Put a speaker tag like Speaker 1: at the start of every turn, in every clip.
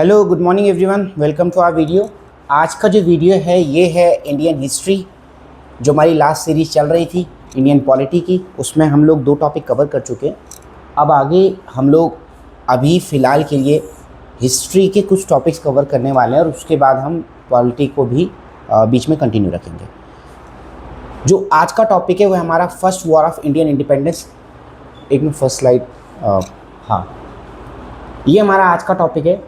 Speaker 1: Hello good morning everyone, welcome to our video. आज का जो वीडियो है ये है इंडियन हिस्ट्री, जो हमारी लास्ट सीरीज़ चल रही थी इंडियन पॉलिटी की। उसमें हम लोग 2 टॉपिक कवर कर चुके हैं। अब आगे हम लोग अभी फ़िलहाल के लिए हिस्ट्री के कुछ टॉपिक्स कवर करने वाले हैं और उसके बाद हम पॉलिटी को भी बीच में कंटिन्यू रखेंगे। जो आज का टॉपिक है वो हमारा first war of Indian independence. एक मिनट, फर्स्ट स्लाइड। हाँ, ये हमारा आज का टॉपिक है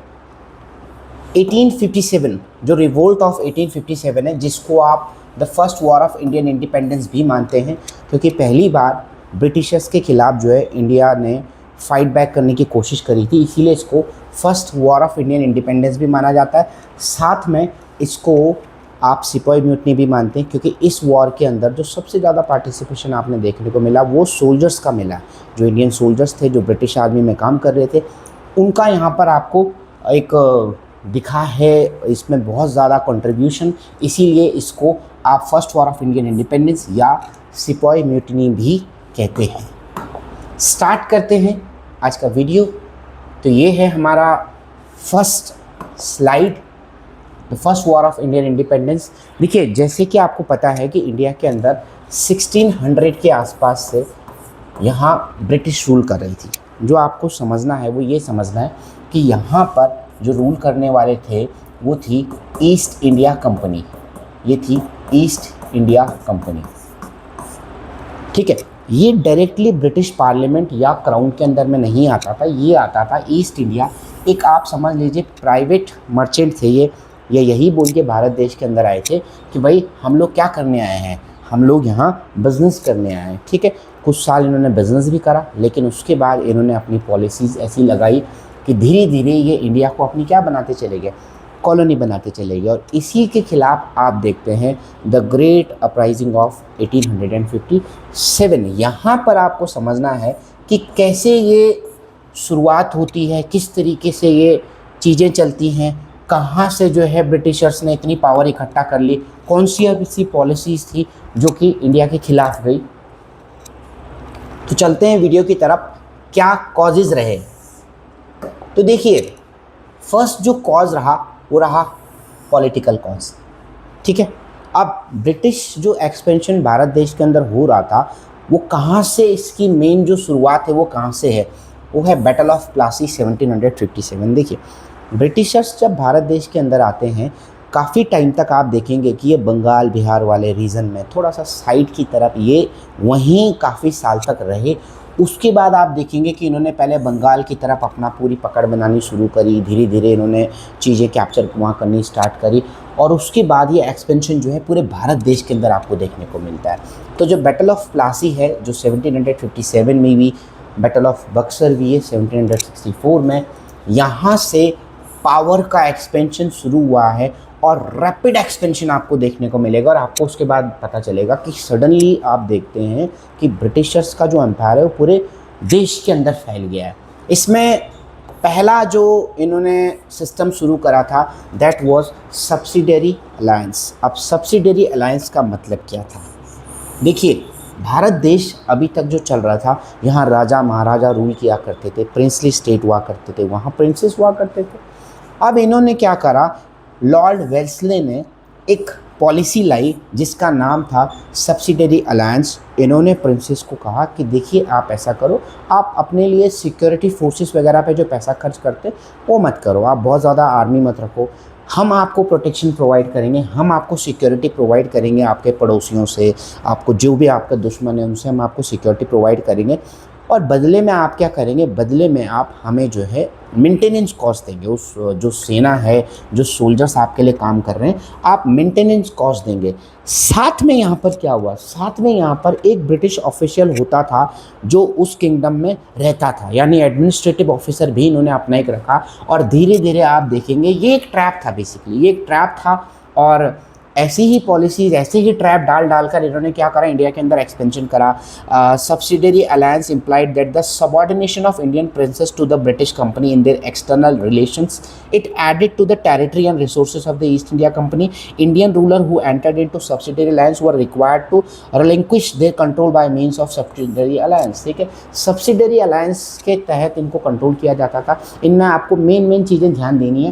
Speaker 1: 1857, जो रिवोल्ट ऑफ 1857 है, जिसको आप the first war of Indian independence भी मानते हैं, क्योंकि पहली बार ब्रिटिशर्स के खिलाफ जो है इंडिया ने फाइट बैक करने की कोशिश करी थी, इसीलिए इसको first war of Indian independence भी माना जाता है। साथ में इसको आप सिपाही म्यूटनी भी मानते हैं, क्योंकि इस वॉर के अंदर जो सबसे ज़्यादा पार्टिसिपेशन आपने देखने को मिला वो सोल्जर्स का मिला। जो इंडियन सोल्जर्स थे, जो ब्रिटिश आर्मी में काम कर रहे थे, उनका यहाँ पर आपको एक दिखा है, इसमें बहुत ज़्यादा कंट्रीब्यूशन, इसीलिए इसको आप first war of Indian independence या सिपाही म्यूटनी भी कहते हैं। स्टार्ट करते हैं आज का वीडियो। तो ये है हमारा first slide, the first war of Indian independence. देखिए, जैसे कि आपको पता है कि इंडिया के अंदर 1600 के आसपास से यहाँ ब्रिटिश रूल कर रही थी। जो आपको समझना है वो ये समझना है कि यहाँ पर जो रूल करने वाले थे वो थी ईस्ट इंडिया कंपनी। ये थी ईस्ट इंडिया कंपनी, ठीक है। ये डायरेक्टली ब्रिटिश पार्लियामेंट या क्राउन के अंदर में नहीं आता था, ये आता था ईस्ट इंडिया। एक आप समझ लीजिए प्राइवेट मर्चेंट थे ये यही बोल के भारत देश के अंदर आए थे कि भाई हम लोग क्या करने आए हैं, हम लोग यहाँ बिज़नेस करने आए हैं, ठीक है। कुछ साल इन्होंने बिज़नेस भी करा, लेकिन उसके बाद इन्होंने अपनी पॉलिसीज़ ऐसी लगाई कि धीरे धीरे ये इंडिया को अपनी क्या बनाते चले गए, कॉलोनी बनाते चले गए। और इसी के खिलाफ आप देखते हैं द ग्रेट अपराइजिंग ऑफ 1857। यहाँ पर आपको समझना है कि कैसे ये शुरुआत होती है, किस तरीके से ये चीज़ें चलती हैं, कहाँ से जो है ब्रिटिशर्स ने इतनी पावर इकट्ठा कर ली, कौन सी अब ऐसी पॉलिसीज़ थी जो कि इंडिया के खिलाफ गई। तो चलते हैं वीडियो की तरफ, क्या कॉजेज़ रहे। तो देखिए, फर्स्ट जो कॉज रहा वो रहा पॉलिटिकल कॉज, ठीक है। अब ब्रिटिश जो एक्सपेंशन भारत देश के अंदर हो रहा था वो कहाँ से, इसकी मेन जो शुरुआत है वो कहाँ से है, वो है बैटल ऑफ प्लासी 1757। देखिए, ब्रिटिशर्स जब भारत देश के अंदर आते हैं, काफ़ी टाइम तक आप देखेंगे कि ये बंगाल बिहार वाले रीजन में थोड़ा सा साइड की तरफ ये वहीं काफ़ी साल तक रहे। उसके बाद आप देखेंगे कि इन्होंने पहले बंगाल की तरफ अपना पूरी पकड़ बनानी शुरू करी, धीरे धीरे इन्होंने चीज़ें कैप्चर वहाँ करनी स्टार्ट करी, और उसके बाद ये एक्सपेंशन जो है पूरे भारत देश के अंदर आपको देखने को मिलता है। तो जो बैटल ऑफ प्लासी है जो 1757 में भी, बैटल ऑफ बक्सर भी है 1764 में, यहाँ से पावर का एक्सपेंशन शुरू हुआ है और रैपिड एक्सपेंशन आपको देखने को मिलेगा। और आपको उसके बाद पता चलेगा कि सडनली आप देखते हैं कि ब्रिटिशर्स का जो एम्पायर है वो पूरे देश के अंदर फैल गया है। इसमें पहला जो इन्होंने सिस्टम शुरू करा था दैट वाज सब्सिडरी अलायंस। अब सब्सिडरी अलायंस का मतलब क्या था? देखिए, भारत देश अभी तक जो चल रहा था, यहाँ राजा महाराजा रूल किया करते थे, प्रिंसली स्टेट हुआ करते थे, वहाँ प्रिंसेस हुआ करते थे। अब इन्होंने क्या करा, लॉर्ड वेल्सले ने एक पॉलिसी लाई जिसका नाम था सब्सिडरी अलायंस। इन्होंने प्रिंसेस को कहा कि देखिए, आप ऐसा करो, आप अपने लिए सिक्योरिटी फोर्सेस वगैरह पे जो पैसा खर्च करते वो मत करो, आप बहुत ज़्यादा आर्मी मत रखो, हम आपको प्रोटेक्शन प्रोवाइड करेंगे, हम आपको सिक्योरिटी प्रोवाइड करेंगे, आपके पड़ोसियों से, आपको जो भी आपका दुश्मन है उनसे हम आपको सिक्योरिटी प्रोवाइड करेंगे, और बदले में आप क्या करेंगे, बदले में आप हमें जो है मेंटेनेंस कॉस्ट देंगे। उस जो सेना है, जो सोल्जर्स आपके लिए काम कर रहे हैं, आप मेंटेनेंस कॉस्ट देंगे। साथ में यहाँ पर क्या हुआ, साथ में यहाँ पर एक ब्रिटिश ऑफिशियल होता था जो उस किंगडम में रहता था, यानी एडमिनिस्ट्रेटिव ऑफिसर भी इन्होंने अपना एक रखा। और धीरे धीरे आप देखेंगे ये एक ट्रैप था, बेसिकली ये एक ट्रैप था। और ऐसी ही पॉलिसीज, ऐसे ही ट्रैप डाल डालकर इन्होंने क्या करा, इंडिया के अंदर एक्सपेंशन करा। Subsidiary alliance implied that the subordination of Indian princes to the British company in their external relations, it added to the territory and resources of the East India Company. Indian ruler who entered into subsidiary alliance were required to relinquish their control by means of subsidiary alliance. ठीक है, subsidiary alliance के तहत इनको control किया जाता था। इनमें आपको मेन चीज़ें ध्यान देनी है।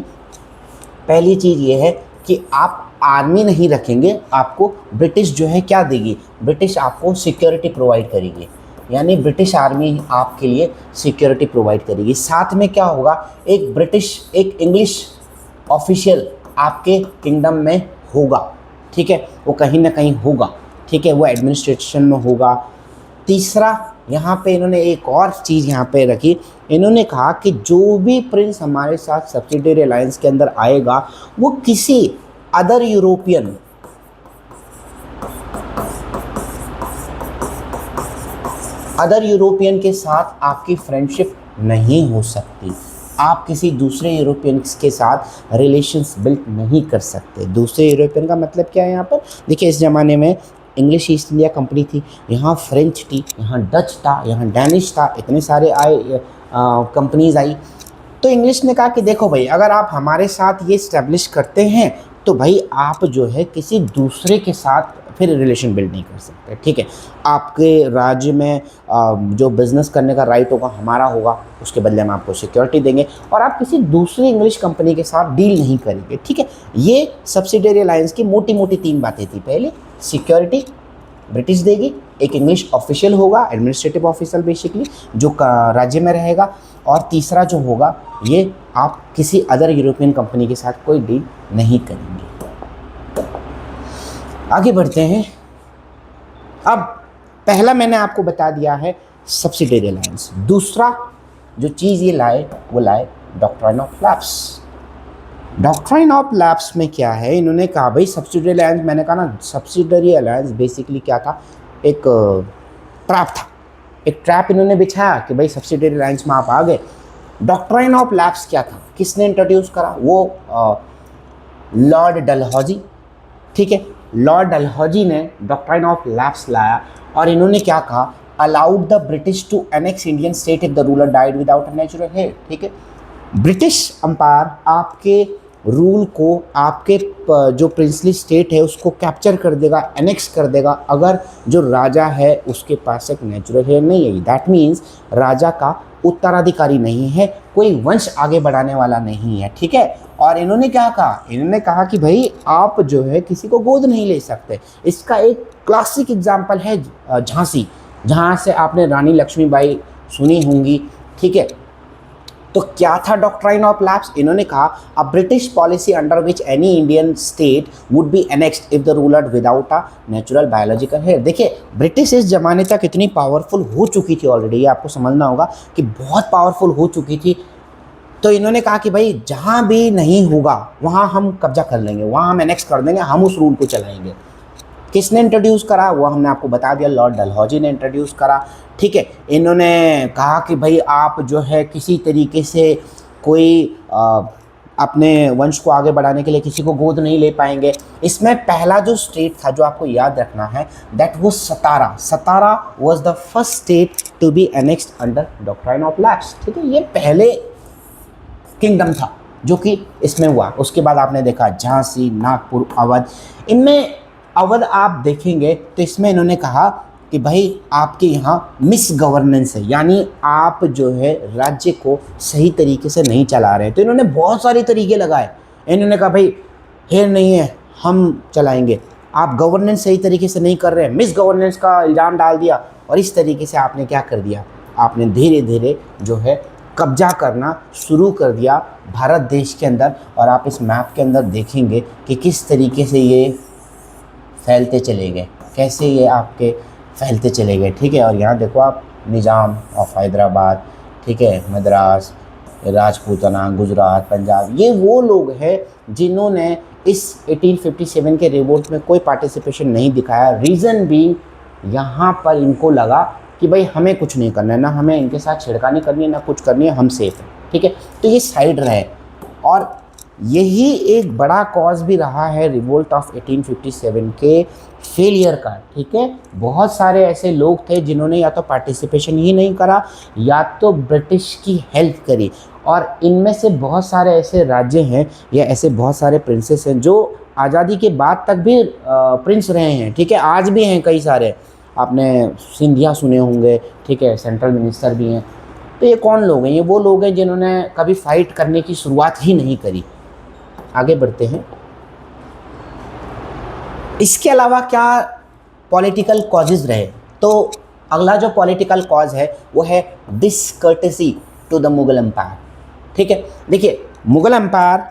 Speaker 1: पहली चीज़ ये है कि आप आर्मी नहीं रखेंगे, आपको ब्रिटिश जो है क्या देगी, ब्रिटिश आपको सिक्योरिटी प्रोवाइड करेगी, यानी ब्रिटिश आर्मी आपके लिए सिक्योरिटी प्रोवाइड करेगी। साथ में क्या होगा, एक इंग्लिश ऑफिशियल आपके किंगडम में होगा। ठीक है, वो कहीं ना कहीं होगा। ठीक है, वो एडमिनिस्ट्रेशन में होगा। तीसरा, यहाँ पे इन्होंने एक और चीज़ यहाँ पे रखी, इन्होंने कहा कि जो भी प्रिंस हमारे साथ सब्सिडरी अलायंस के अंदर आएगा वो किसी अदर यूरोपियन के साथ आपकी फ्रेंडशिप नहीं हो सकती। आप किसी दूसरे यूरोपियन के साथ रिलेशंस बिल्ड नहीं कर सकते। दूसरे यूरोपियन का मतलब क्या है यहाँ पर, देखिए इस ज़माने में इंग्लिश ईस्ट इंडिया कंपनी थी, यहाँ फ्रेंच थी, यहाँ डच था, यहाँ डैनिश था, इतने सारे कंपनीज आई। तो इंग्लिश ने कहा कि देखो भाई, अगर आप हमारे साथ ये इस्टेब्लिश करते हैं तो भाई आप जो है किसी दूसरे के साथ फिर रिलेशन बिल्ड नहीं कर सकते। ठीक है, आपके राज्य में जो बिज़नेस करने का राइट होगा हमारा होगा, उसके बदले हम आपको सिक्योरिटी देंगे, और आप किसी दूसरी इंग्लिश कंपनी के साथ डील नहीं करेंगे। ठीक है, ये सब्सिडरी अलायंस की मोटी मोटी 3 बातें थी। पहले, सिक्योरिटी ब्रिटिश देगी, एक इंग्लिश ऑफिशियल होगा, एडमिनिस्ट्रेटिव ऑफिसर बेसिकली, जो राज्य में रहेगा, और तीसरा जो होगा, ये आप किसी अदर यूरोपियन कंपनी के साथ कोई डील नहीं करेंगे। आगे बढ़ते हैं। अब पहला मैंने आपको बता दिया है सब्सिडरी अलायंस। दूसरा जो चीज़ ये लाए, वो लाए doctrine of lapse. Doctrine of lapse में क्या है, इन्होंने कहा भाई सब्सिडरी अलायंस, मैंने कहा ना सब्सिडरी अलायंस बेसिकली क्या था, एक ट्रैप था। एक ट्रैप इन्होंने बिछाया कि भाई सब्सिडरी अलायंस में आप आ गए। डॉक्ट्राइन ऑफ लैप्स क्या था, किसने इंट्रोड्यूस करा, वो लॉर्ड डलहौजी। ठीक है, लॉर्ड डलहौजी ने डॉक्ट्राइन ऑफ लैप्स लाया, और इन्होंने क्या कहा, allowed the British to annex Indian state if the ruler died without a natural heir. ठीक है, ब्रिटिश अंपायर आपके रूल को, आपके जो प्रिंसली स्टेट है उसको कैप्चर कर देगा, एनेक्स कर देगा, अगर जो राजा है उसके पास एक नेचुरल हेयर नहीं है। दैट मीन्स राजा का उत्तराधिकारी नहीं है, कोई वंश आगे बढ़ाने वाला नहीं है। ठीक है, और इन्होंने क्या कहा, इन्होंने कहा कि भाई आप जो है किसी को गोद नहीं ले सकते। इसका एक क्लासिक एग्जाम्पल है झांसी, जहाँ से आपने रानी लक्ष्मीबाई सुनी होंगी। ठीक है, तो क्या था डॉक्ट्राइन ऑफ लैप्स, इन्होंने कहा a British policy under which any Indian state would be annexed if the ruler without a natural biological heir. देखिए, ब्रिटिश इस जमाने तक इतनी पावरफुल हो चुकी थी ऑलरेडी, ये आपको समझना होगा कि बहुत पावरफुल हो चुकी थी। तो इन्होंने कहा कि भाई जहाँ भी नहीं होगा वहाँ हम कब्जा कर लेंगे, वहाँ हम एनेक्स कर देंगे, हम उस रूल को चलाएंगे। किसने इंट्रोड्यूस करा, वो हमने आपको बता दिया, लॉर्ड डलहौजी ने इंट्रोड्यूस करा। ठीक है, इन्होंने कहा कि भाई आप जो है किसी तरीके से कोई अपने वंश को आगे बढ़ाने के लिए किसी को गोद नहीं ले पाएंगे। इसमें पहला जो स्टेट था जो आपको याद रखना है, that was Satara. Satara was the first state to be annexed under doctrine of lapse. ठीक है, ये पहले किंगडम था जो कि इसमें हुआ। उसके बाद आपने देखा झांसी, नागपुर, अवध। इनमें अवध आप देखेंगे तो इसमें इन्होंने कहा कि भाई आपके यहाँ मिस गवर्नेंस है, यानी आप जो है राज्य को सही तरीके से नहीं चला रहे हैं। तो इन्होंने बहुत सारे तरीके लगाए। इन्होंने कहा भाई हेयर नहीं है, हम चलाएंगे, आप गवर्नेंस सही तरीके से नहीं कर रहे हैं, मिस गवर्नेंस का इल्ज़ाम डाल दिया, और इस तरीके से आपने क्या कर दिया, आपने धीरे धीरे जो है कब्जा करना शुरू कर दिया भारत देश के अंदर। और आप इस मैप के अंदर देखेंगे कि किस तरीके से ये फैलते चले गए, कैसे ये आपके फैलते चले गए। ठीक है, और यहाँ देखो आप, निज़ाम ऑफ हैदराबाद, ठीक है, मद्रास, राजपूताना, गुजरात, पंजाब, ये वो लोग हैं जिन्होंने इस 1857 के रिवोल्ट में कोई पार्टिसिपेशन नहीं दिखाया। रीज़न बीइंग, यहाँ पर इनको लगा कि भाई हमें कुछ नहीं करना है, ना हमें इनके साथ छिड़कानी करनी है, ना कुछ करनी है, हम सेफ हैं। ठीक है, तो ये साइड रहे। और यही एक बड़ा कॉज भी रहा है रिवोल्ट ऑफ 1857 के फेलियर का, ठीक है। बहुत सारे ऐसे लोग थे जिन्होंने या तो पार्टिसिपेशन ही नहीं करा या तो ब्रिटिश की हेल्प करी, और इनमें से बहुत सारे ऐसे राज्य हैं या ऐसे बहुत सारे प्रिंसेस हैं जो आज़ादी के बाद तक भी प्रिंस रहे हैं, ठीक है। आज भी हैं कई सारे, आपने सिंधिया सुने होंगे, ठीक है, सेंट्रल मिनिस्टर भी हैं। तो ये कौन लोग हैं? ये वो लोग हैं जिन्होंने कभी फाइट करने की शुरुआत ही नहीं करी। आगे बढ़ते हैं। इसके अलावा क्या पॉलिटिकल कॉजेज रहे? तो अगला जो पॉलिटिकल कॉज है वो है डिसकर्टेसी टू द मुगल एम्पायर, ठीक है। देखिए, मुगल एम्पायर,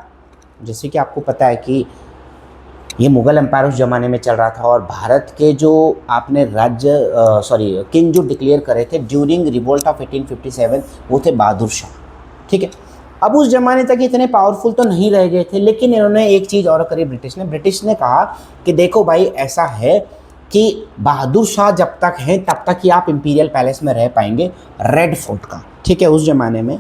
Speaker 1: जैसे कि आपको पता है कि ये मुगल एम्पायर उस ज़माने में चल रहा था, और भारत के जो आपने राज्य किंग जो डिक्लेयर करे थे ड्यूरिंग रिवोल्ट ऑफ 1857 वो थे बहादुर शाह, ठीक है। अब उस ज़माने तक इतने पावरफुल तो नहीं रह गए थे, लेकिन इन्होंने एक चीज़ और करी। ब्रिटिश ने कहा कि देखो भाई, ऐसा है कि बहादुर शाह जब तक हैं तब तक ही आप इंपीरियल पैलेस में रह पाएंगे, रेड फोर्ट का, ठीक है। उस ज़माने में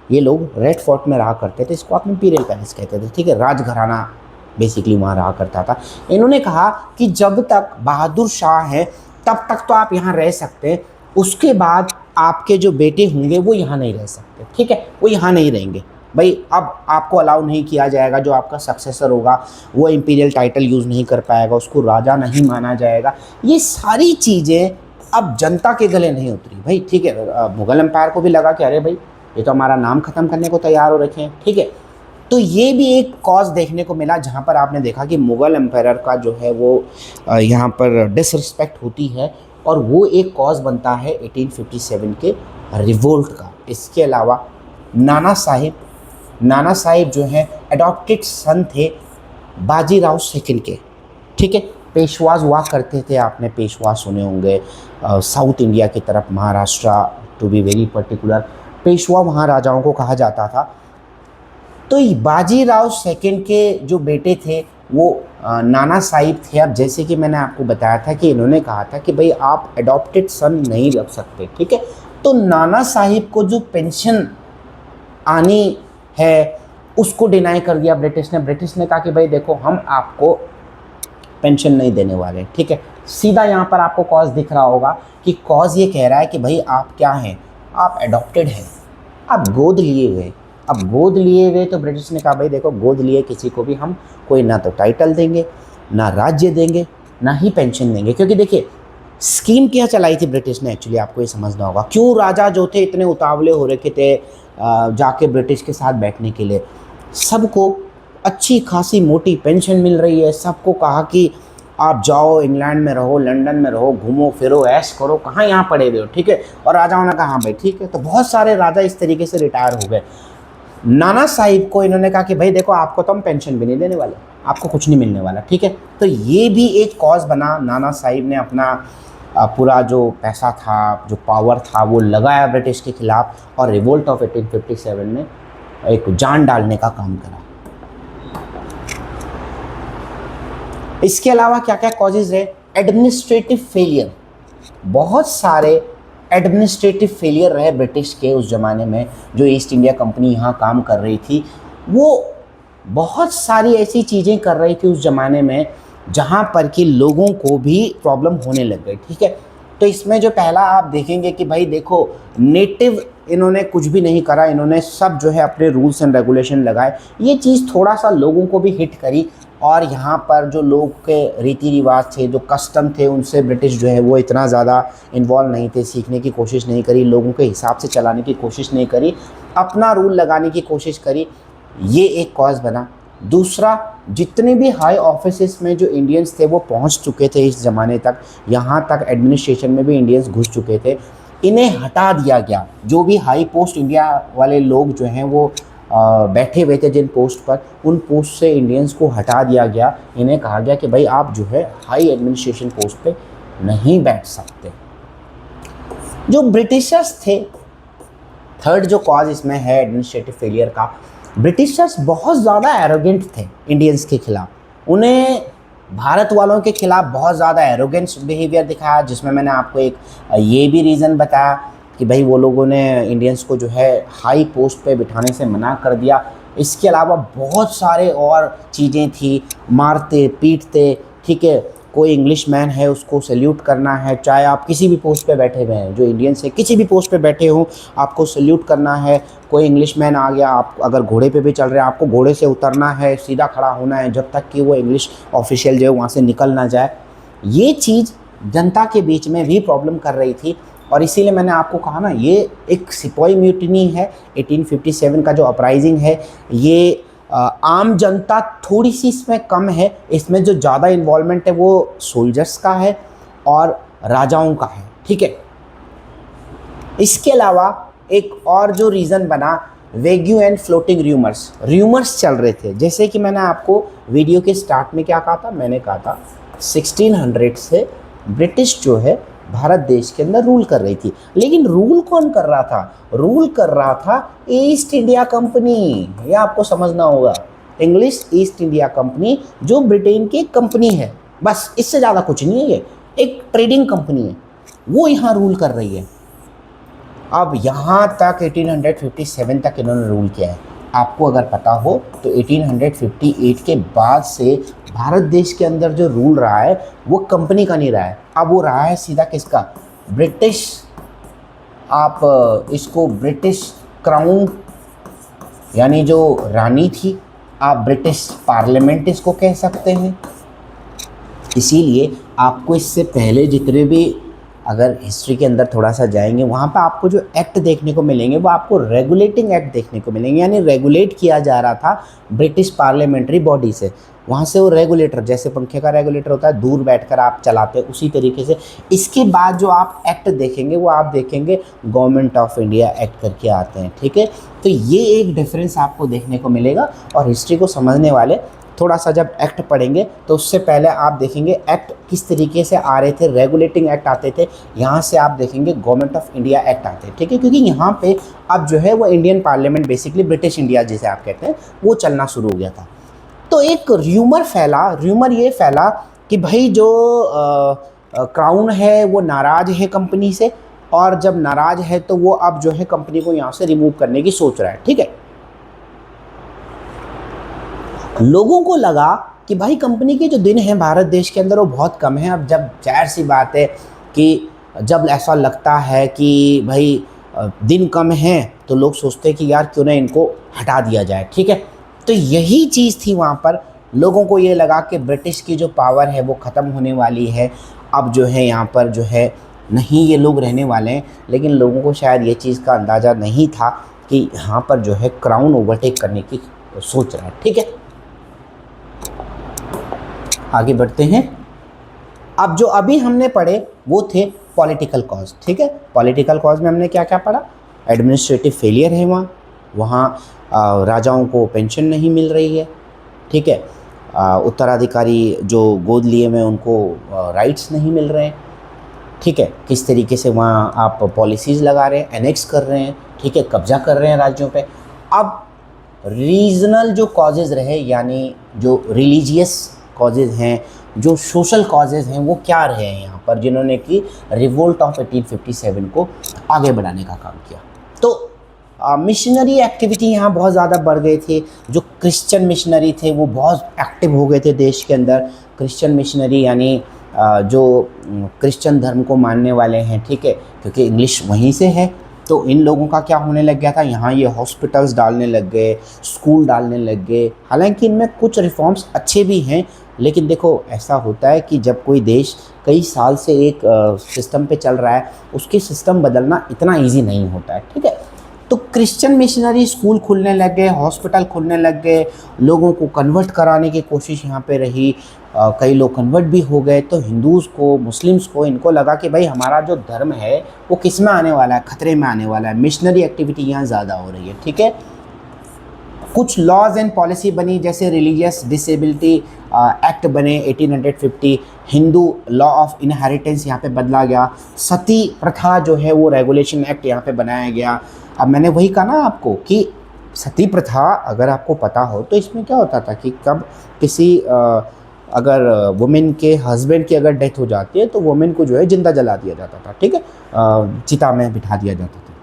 Speaker 1: ये लोग रेड फोर्ट में रहा करते थे, इसको आप इंपीरियल पैलेस कहते थे, ठीक है। राजघराना बेसिकली वहाँ रहा करता था। इन्होंने कहा कि जब तक बहादुर शाह है तब तक तो आप यहाँ रह सकते हैं, उसके बाद आपके जो बेटे होंगे वो यहाँ नहीं रह सकते, ठीक है, वो यहाँ नहीं रहेंगे भाई। अब आपको अलाउ नहीं किया जाएगा, जो आपका सक्सेसर होगा वो इंपीरियल टाइटल यूज़ नहीं कर पाएगा, उसको राजा नहीं माना जाएगा। ये सारी चीज़ें अब जनता के गले नहीं उतरी भाई, ठीक है। मुगल एम्पायर को भी लगा कि अरे भाई, ये तो हमारा नाम ख़त्म करने को तैयार हो रखे हैं, ठीक है। तो ये भी एक कॉज देखने को मिला जहाँ पर आपने देखा कि मुग़ल एम्पायर का जो है वो यहाँ पर डिसरिस्पेक्ट होती है, और वो एक कॉज बनता है 1857 के रिवोल्ट का। इसके अलावा नाना साहिब जो हैं एडॉप्टेड सन थे बाजीराव सेकंड के, ठीक है। पेशवाज हुआ करते थे, आपने पेशवा सुने होंगे साउथ इंडिया की तरफ, Maharashtra to be very particular, Peshwa वहाँ राजाओं को कहा जाता था। तो बाजीराव सेकंड के जो बेटे थे वो नाना साहिब थे। अब जैसे कि मैंने आपको बताया था कि इन्होंने कहा था कि भाई आप एडॉप्टेड सन नहीं रख सकते, ठीक है। तो नाना साहिब को जो पेंशन आनी है उसको डिनाई कर दिया ब्रिटिश ने कहा कि भाई देखो, हम आपको पेंशन नहीं देने वाले, ठीक है। सीधा यहाँ पर आपको कॉज दिख रहा होगा कि कॉज ये कह रहा है कि भाई आप क्या हैं, आप एडॉप्टेड हैं, आप गोद लिए हुए। अब गोद लिए हुए, तो ब्रिटिश ने कहा भाई देखो, गोद लिए किसी को भी हम कोई ना तो टाइटल देंगे, ना राज्य देंगे, ना ही पेंशन देंगे। क्योंकि देखिए, स्कीम क्या चलाई थी ब्रिटिश ने, एक्चुअली आपको ये समझना होगा क्यों राजा जो थे इतने उतावले हो रखे थे जाके ब्रिटिश के साथ बैठने के लिए। सबको अच्छी खासी मोटी पेंशन मिल रही है, सबको कहा कि आप जाओ इंग्लैंड में रहो, लंदन में रहो, घूमो फिरो, ऐश करो, कहाँ यहाँ पड़े हुए हो, ठीक है। और राजाओं ने कहा हाँ भाई ठीक है। तो बहुत सारे राजा इस तरीके से रिटायर हो गए। नाना साहिब को इन्होंने कहा कि भाई देखो, आपको तो हम पेंशन भी नहीं देने वाले, आपको कुछ नहीं मिलने वाला, ठीक है। तो ये भी एक कॉज बना। नाना साहिब ने अपना पूरा जो पैसा था, जो पावर था, वो लगाया ब्रिटिश के खिलाफ, और रिवोल्ट ऑफ 1857 में एक जान डालने का काम करा। इसके अलावा क्या क्या कॉजेज रहे? एडमिनिस्ट्रेटिव फेलियर, बहुत सारे एडमिनिस्ट्रेटिव फेलियर रहे ब्रिटिश के उस ज़माने में। जो ईस्ट इंडिया कंपनी यहाँ काम कर रही थी, वो बहुत सारी ऐसी चीज़ें कर रही थी उस ज़माने में जहाँ पर कि लोगों को भी प्रॉब्लम होने लग गई, ठीक है। तो इसमें जो पहला आप देखेंगे कि भाई देखो, नेटिव इन्होंने कुछ भी नहीं करा, इन्होंने सब जो है अपने रूल्स एंड रेगुलेशन लगाए। ये चीज़ थोड़ा सा लोगों को भी हिट करी, और यहाँ पर जो लोग के रीति रिवाज थे, जो कस्टम थे, उनसे ब्रिटिश जो है वो इतना ज़्यादा इन्वॉल्व नहीं थे, सीखने की कोशिश नहीं करी, लोगों के हिसाब से चलाने की कोशिश नहीं करी, अपना रूल लगाने की कोशिश करी। ये एक कॉज बना। दूसरा, जितने भी हाई ऑफिसेस में जो इंडियंस थे वो पहुँच चुके थे इस ज़माने तक, यहाँ तक एडमिनिस्ट्रेशन में भी इंडियंस घुस चुके थे, इन्हें हटा दिया गया। जो भी हाई पोस्ट इंडिया वाले लोग जो हैं वो बैठे हुए थे जिन पोस्ट पर, उन पोस्ट से इंडियंस को हटा दिया गया। इन्हें कहा गया कि भाई आप जो है हाई एडमिनिस्ट्रेशन पोस्ट पे नहीं बैठ सकते। जो ब्रिटिशर्स थे, थर्ड जो कॉज इसमें है एडमिनिस्ट्रेटिव फेलियर का, ब्रिटिशर्स बहुत ज़्यादा एरोगेंट थे इंडियंस के खिलाफ। उन्हें भारत वालों के खिलाफ बहुत ज़्यादा एरोगेंस बिहेवियर दिखाया, जिसमें मैंने आपको एक ये भी रीज़न बताया कि भाई वो लोगों ने इंडियंस को जो है हाई पोस्ट पे बिठाने से मना कर दिया। इसके अलावा बहुत सारे और चीज़ें थी, मारते पीटते, ठीक है। कोई इंग्लिश मैन है उसको सैल्यूट करना है, चाहे आप किसी भी पोस्ट पे बैठे हुए हैं, जो इंडियंस है किसी भी पोस्ट पे बैठे हो आपको सैल्यूट करना है। कोई इंग्लिश मैन आ गया, आप अगर घोड़े पे भी चल रहे हैं आपको घोड़े से उतरना है, सीधा खड़ा होना है जब तक कि वो इंग्लिश ऑफिशियल जो है वहाँ से निकल ना जाए। ये चीज़ जनता के बीच में भी प्रॉब्लम कर रही थी और इसीलिए मैंने आपको कहा ना, ये एक सिपाही म्यूटिनी है। 1857 का जो अपराइजिंग है, ये आम जनता थोड़ी सी इसमें कम है, इसमें जो ज़्यादा इन्वॉल्वमेंट है वो सोल्जर्स का है और राजाओं का है, ठीक है। इसके अलावा एक और जो रीज़न बना, वेग्यू एंड फ्लोटिंग र्यूमर्स चल रहे थे। जैसे कि मैंने आपको वीडियो के स्टार्ट में क्या कहा था, मैंने कहा था 1600 से ब्रिटिश जो है भारत देश के अंदर रूल कर रही थी। लेकिन रूल कौन कर रहा था? रूल कर रहा था ईस्ट इंडिया कंपनी। ये आपको समझना होगा, इंग्लिश ईस्ट इंडिया कंपनी जो ब्रिटेन की कंपनी है, बस इससे ज़्यादा कुछ नहीं है। ये एक ट्रेडिंग कंपनी है, वो यहाँ रूल कर रही है। अब यहाँ तक 1857 तक इन्होंने रूल किया है। आपको अगर पता हो तो 1858 के बाद से भारत देश के अंदर जो रूल रहा है वो कंपनी का नहीं रहा है, अब वो रहा है सीधा किसका? ब्रिटिश। आप इसको ब्रिटिश क्राउन यानी जो रानी थी, आप ब्रिटिश पार्लियामेंट इसको कह सकते हैं। इसीलिए आपको इससे पहले जितने भी अगर हिस्ट्री के अंदर थोड़ा सा जाएंगे वहाँ पर आपको जो एक्ट देखने को मिलेंगे वो आपको रेगुलेटिंग एक्ट देखने को मिलेंगे, यानी रेगुलेट किया जा रहा था ब्रिटिश पार्लियामेंट्री बॉडी से। वहाँ से वो रेगुलेटर, जैसे पंखे का रेगुलेटर होता है दूर बैठकर आप चलाते हैं, उसी तरीके से इसके बाद जो आप एक्ट देखेंगे वो आप देखेंगे गवर्नमेंट ऑफ इंडिया एक्ट करके आते हैं, ठीक है। तो ये एक डिफरेंस आपको देखने को मिलेगा। और हिस्ट्री को समझने वाले थोड़ा सा जब एक्ट पढ़ेंगे तो उससे पहले आप देखेंगे एक्ट किस तरीके से आ रहे थे। रेगुलेटिंग एक्ट आते थे, यहाँ से आप देखेंगे गवर्नमेंट ऑफ इंडिया एक्ट आते हैं, ठीक है। क्योंकि यहाँ पे अब जो है वो Indian parliament, basically British India जिसे आप कहते हैं, वो चलना शुरू हो गया था। तो एक र्यूमर ये फैला कि भाई जो क्राउन है वो नाराज़ है कंपनी से, और जब नाराज़ है तो वो अब जो है कंपनी को यहाँ से रिमूव करने की सोच रहा है, ठीक है। लोगों को लगा कि भाई कंपनी के जो दिन हैं भारत देश के अंदर वो बहुत कम हैं। अब जब जाहिर सी बात है कि जब ऐसा लगता है कि भाई दिन कम हैं तो लोग सोचते हैं कि यार क्यों ना इनको हटा दिया जाए, ठीक है। तो यही चीज़ थी वहाँ पर। लोगों को ये लगा कि ब्रिटिश की जो पावर है वो ख़त्म होने वाली है, अब जो है यहाँ पर जो है नहीं ये लोग रहने वाले हैं। लेकिन लोगों को शायद ये चीज़ का अंदाज़ा नहीं था कि यहाँ पर जो है क्राउन ओवरटेक करने की सोच रहा है, ठीक है। आगे बढ़ते हैं। अब जो अभी हमने पढ़े वो थे पॉलिटिकल कॉज, ठीक है। पॉलिटिकल कॉज में हमने क्या क्या पढ़ा? एडमिनिस्ट्रेटिव फेलियर है वहाँ राजाओं को पेंशन नहीं मिल रही है, ठीक है। उत्तराधिकारी जो गोद लिए हुए उनको राइट्स नहीं मिल रहे हैं, ठीक है। किस तरीके से वहाँ आप पॉलिसीज़ लगा रहे हैं, एनेक्स कर रहे हैं, ठीक है, कब्जा कर रहे हैं राज्यों पे। अब रीजनल जो कॉजेज़ रहे, यानी जो रिलीजियस कॉजेज़ हैं, जो सोशल कॉजेज़ हैं, वो क्या रहे हैं यहाँ पर, जिन्होंने कि रिवोल्ट ऑफ 1857 को आगे बढ़ाने का काम किया। तो मिशनरी एक्टिविटी यहाँ बहुत ज़्यादा बढ़ गए थे। जो क्रिश्चियन मिशनरी थे वो बहुत एक्टिव हो गए थे देश के अंदर। क्रिश्चियन मिशनरी यानी जो क्रिश्चियन धर्म को मानने वाले हैं, ठीक है, क्योंकि इंग्लिश वहीं से है। तो इन लोगों का क्या होने लग गया था, यहाँ ये हॉस्पिटल्स डालने लग गए, स्कूल डालने लग गए। हालांकि इनमें कुछ रिफॉर्म्स अच्छे भी हैं, लेकिन देखो ऐसा होता है कि जब कोई देश कई साल से एक सिस्टम पे चल रहा है, उसके सिस्टम बदलना इतना ईजी नहीं होता है, ठीक है। तो क्रिश्चियन मिशनरी स्कूल खुलने लग गए, हॉस्पिटल खुलने लग गए, लोगों को कन्वर्ट कराने की कोशिश यहाँ पे रही। कई लोग कन्वर्ट भी हो गए। तो हिंदूज़ को, मुस्लिम्स को, इनको लगा कि भाई हमारा जो धर्म है वो किस में आने वाला है, खतरे में आने वाला है। मिशनरी एक्टिविटी यहाँ ज़्यादा हो रही है, ठीक है। कुछ लॉज एंड पॉलिसी बनी, जैसे रिलीजियस डिसेबिलिटी एक्ट बने 1850, हिंदू लॉ ऑफ इनहेरिटेंस यहाँ पे बदला गया, सती प्रथा जो है वो रेगुलेशन एक्ट यहाँ पे बनाया गया। अब मैंने वही कहा ना आपको कि सती प्रथा अगर आपको पता हो तो इसमें क्या होता था कि कब किसी अगर वुमेन के हस्बैंड की अगर डेथ हो जाती है तो वुमेन को जो है जिंदा जला दिया जाता था, ठीक है, चिता में बिठा दिया जाता था।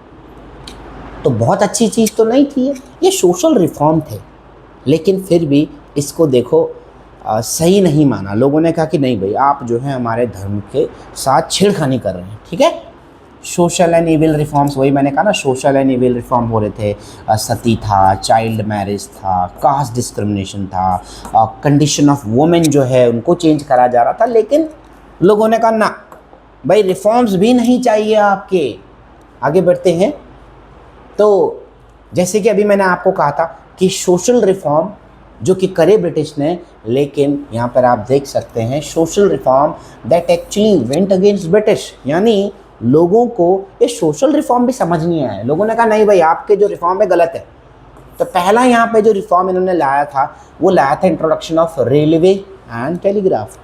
Speaker 1: तो बहुत अच्छी चीज़ तो नहीं थी ये सोशल रिफॉर्म थे, लेकिन फिर भी इसको देखो सही नहीं माना। लोगों ने कहा कि नहीं भाई, आप जो है हमारे धर्म के साथ छेड़खानी कर रहे हैं, ठीक है। सोशल एंड इविल रिफॉर्म्स, वही मैंने कहा ना, सोशल एंड इविल रिफॉर्म हो रहे थे। सती था, चाइल्ड मैरिज था, कास्ट डिस्क्रिमिनेशन था, कंडीशन ऑफ वुमेन जो है उनको चेंज करा जा रहा था। लेकिन लोगों ने कहा ना भाई, रिफॉर्म्स भी नहीं चाहिए आपके। आगे बढ़ते हैं। तो जैसे कि अभी मैंने आपको कहा था कि सोशल रिफॉर्म जो कि करे ब्रिटिश ने, लेकिन यहाँ पर आप देख सकते हैं social reform that actually went against British, यानी लोगों को ये सोशल रिफॉर्म भी समझ नहीं आया। लोगों ने कहा नहीं भाई, आपके जो रिफॉर्म है गलत है। तो पहला यहाँ पे जो रिफॉर्म इन्होंने लाया था वो लाया था introduction of railway and telegraph.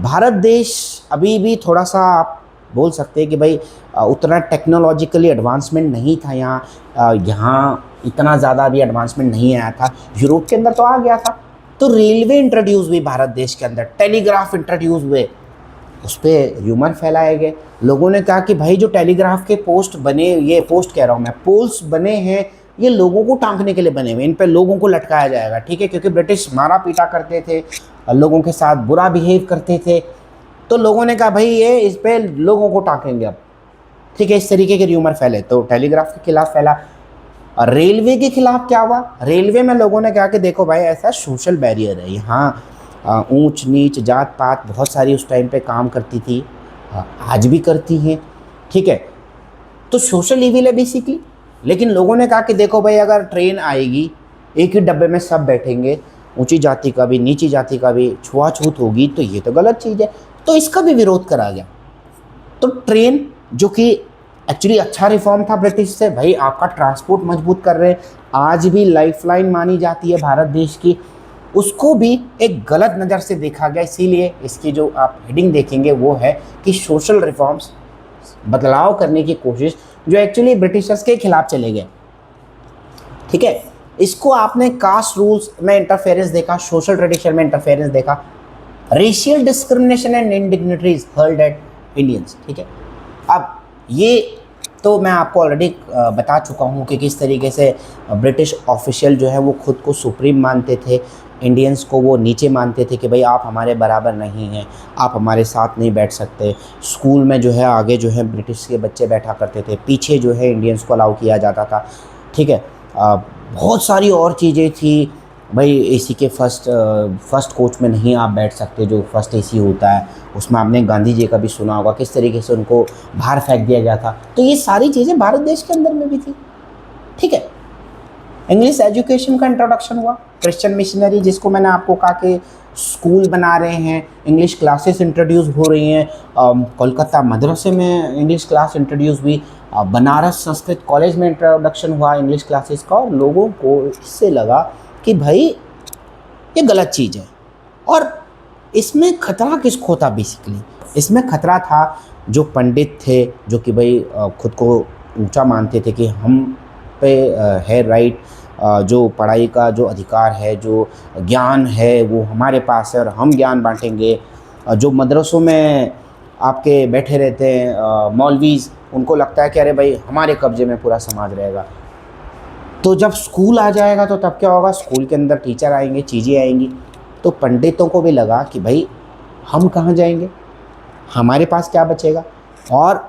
Speaker 1: Bharat देश अभी भी थोड़ा सा आप बोल सकते हैं कि भाई उतना टेक्नोलॉजिकली एडवांसमेंट नहीं था यहाँ इतना ज़्यादा भी एडवांसमेंट नहीं आया था। यूरोप के अंदर तो आ गया था। तो रेलवे इंट्रोड्यूस हुई भारत देश के अंदर, टेलीग्राफ इंट्रोड्यूस हुए, उस पर र्यूमर फैलाए गए। लोगों ने कहा कि भाई जो टेलीग्राफ के पोस्ट बने, ये पोस्ट कह रहा हूँ मैं, पोल्स बने हैं, ये लोगों को टांगने के लिए बने हुए, इन पे लोगों को लटकाया जाएगा, ठीक है, क्योंकि ब्रिटिश मारा पीटा करते थे, लोगों के साथ बुरा बिहेव करते थे। तो लोगों ने कहा भाई ये इस पे लोगों को टांकेंगे अब, ठीक है। इस तरीके के र्यूमर फैले, तो टेलीग्राफ के खिलाफ फैला। और रेलवे के खिलाफ क्या हुआ? रेलवे में लोगों ने कहा कि देखो भाई, ऐसा सोशल बैरियर है यहाँ, ऊंच नीच जात पात बहुत सारी उस टाइम पे काम करती थी, आज भी करती हैं, ठीक है। तो सोशल इविल है बेसिकली। लेकिन लोगों ने कहा कि देखो भाई, अगर ट्रेन आएगी, एक ही डब्बे में सब बैठेंगे, ऊंची जाति का भी नीची जाति का भी, छुआछूत होगी, तो ये तो गलत चीज़ है। तो इसका भी विरोध करा गया। तो ट्रेन जो कि एक्चुअली अच्छा रिफॉर्म था ब्रिटिश से, भाई आपका ट्रांसपोर्ट मजबूत कर रहे हैं, आज भी लाइफलाइन मानी जाती है भारत देश की, उसको भी एक गलत नज़र से देखा गया। इसीलिए इसकी जो आप हेडिंग देखेंगे वो है कि सोशल रिफॉर्म्स, बदलाव करने की कोशिश जो एक्चुअली ब्रिटिशर्स के खिलाफ चले गए, ठीक है। इसको आपने कास्ट रूल्स में इंटरफेरेंस देखा, सोशल ट्रेडिशन में इंटरफेरेंस देखा, racial discrimination and indignities hurled at Indians, ठीक है। अब ये तो मैं आपको ऑलरेडी बता चुका हूँ कि किस तरीके से ब्रिटिश ऑफिशियल जो है वो खुद को सुप्रीम मानते थे, इंडियंस को वो नीचे मानते थे कि भाई आप हमारे बराबर नहीं हैं, आप हमारे साथ नहीं बैठ सकते। स्कूल में जो है आगे जो है ब्रिटिश के बच्चे बैठा करते थे, पीछे जो है इंडियंस को अलाउ किया जाता था, ठीक है। बहुत सारी और चीज़ें थी भाई, एसी के फर्स्ट कोच में नहीं आप बैठ सकते, जो फर्स्ट एसी होता है उसमें आपने गांधी जी का भी सुना होगा किस तरीके से उनको बाहर फेंक दिया गया था। तो ये सारी चीज़ें भारत देश के अंदर में भी थी, ठीक है। इंग्लिश एजुकेशन का इंट्रोडक्शन हुआ, क्रिश्चियन मिशनरी, जिसको मैंने आपको कहा कि स्कूल बना रहे हैं, इंग्लिश क्लासेस इंट्रोड्यूस हो रही हैं। कोलकाता मदरसे में इंग्लिश क्लास इंट्रोड्यूस हुई, बनारस संस्कृत कॉलेज में इंट्रोडक्शन हुआ इंग्लिश क्लासेस का, और लोगों को इससे लगा कि भाई ये गलत चीज़ है। और इसमें खतरा किसको था? बेसिकली इसमें खतरा था जो पंडित थे, जो कि भाई खुद को ऊंचा मानते थे कि हम पे है राइट, जो पढ़ाई का जो अधिकार है, जो ज्ञान है वो हमारे पास है और हम ज्ञान बांटेंगे। जो मदरसों में आपके बैठे रहते हैं मौलवीज़, उनको लगता है कि अरे भाई हमारे कब्जे में पूरा समाज रहेगा। तो जब स्कूल आ जाएगा तो तब क्या होगा? स्कूल के अंदर टीचर आएंगे, चीज़ें आएंगी, तो पंडितों को भी लगा कि भाई हम कहाँ जाएंगे, हमारे पास क्या बचेगा। और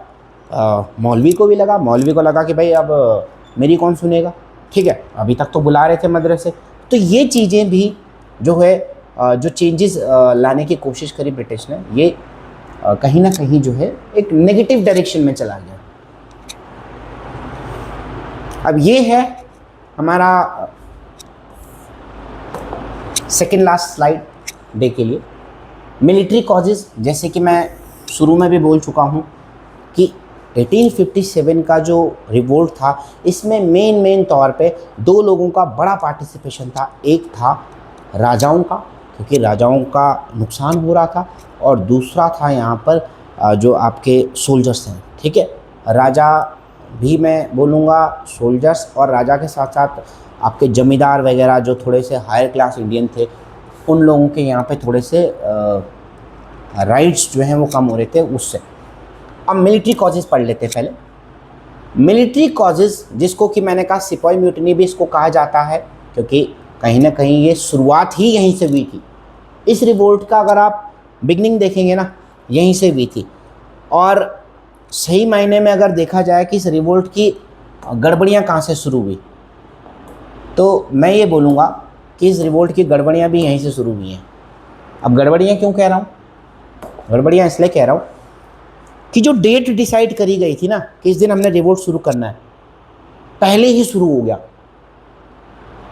Speaker 1: मौलवी को भी लगा, मौलवी को लगा कि भाई अब मेरी कौन सुनेगा, ठीक है। अभी तक तो बुला रहे थे मदरसे। तो ये चीज़ें भी जो है जो चेंजेस लाने की कोशिश करी ब्रिटिश ने, ये कहीं ना कहीं जो है एक नेगेटिव डायरेक्शन में चला गया। अब ये है हमारा सेकेंड लास्ट स्लाइड डे के लिए, मिलिट्री कॉजेज़। जैसे कि मैं शुरू में भी बोल चुका हूँ कि 1857 का जो रिवोल्ट था, इसमें मेन तौर पे दो लोगों का बड़ा पार्टिसिपेशन था। एक था राजाओं का, क्योंकि राजाओं का नुकसान हो रहा था, और दूसरा था यहाँ पर जो आपके सोल्जर्स हैं, ठीक है। राजा भी मैं बोलूँगा, सोल्जर्स, और राजा के साथ साथ आपके जमींदार वगैरह जो थोड़े से हायर क्लास इंडियन थे, उन लोगों के यहाँ पे थोड़े से राइट्स जो हैं वो कम हो रहे थे उससे। अब मिलिट्री कॉजेज़ पढ़ लेते हैं पहले। मिलिट्री कॉजेज़, जिसको कि मैंने कहा सिपाही म्यूटनी भी इसको कहा जाता है, क्योंकि कहीं ना कहीं ये शुरुआत ही यहीं से हुई थी। इस रिवोल्ट का अगर आप बिगनिंग देखेंगे ना, यहीं से हुई थी। और सही मायने में अगर देखा जाए कि इस रिवोल्ट की गड़बड़ियाँ कहाँ से शुरू हुई, तो मैं ये बोलूँगा कि इस रिवोल्ट की गड़बड़ियाँ भी यहीं से शुरू हुई हैं। अब गड़बड़ियाँ क्यों कह रहा हूँ? गड़बड़ियाँ इसलिए कह रहा हूँ कि जो डेट डिसाइड करी गई थी ना कि इस दिन हमने रिवोल्ट शुरू करना है, पहले ही शुरू हो गया।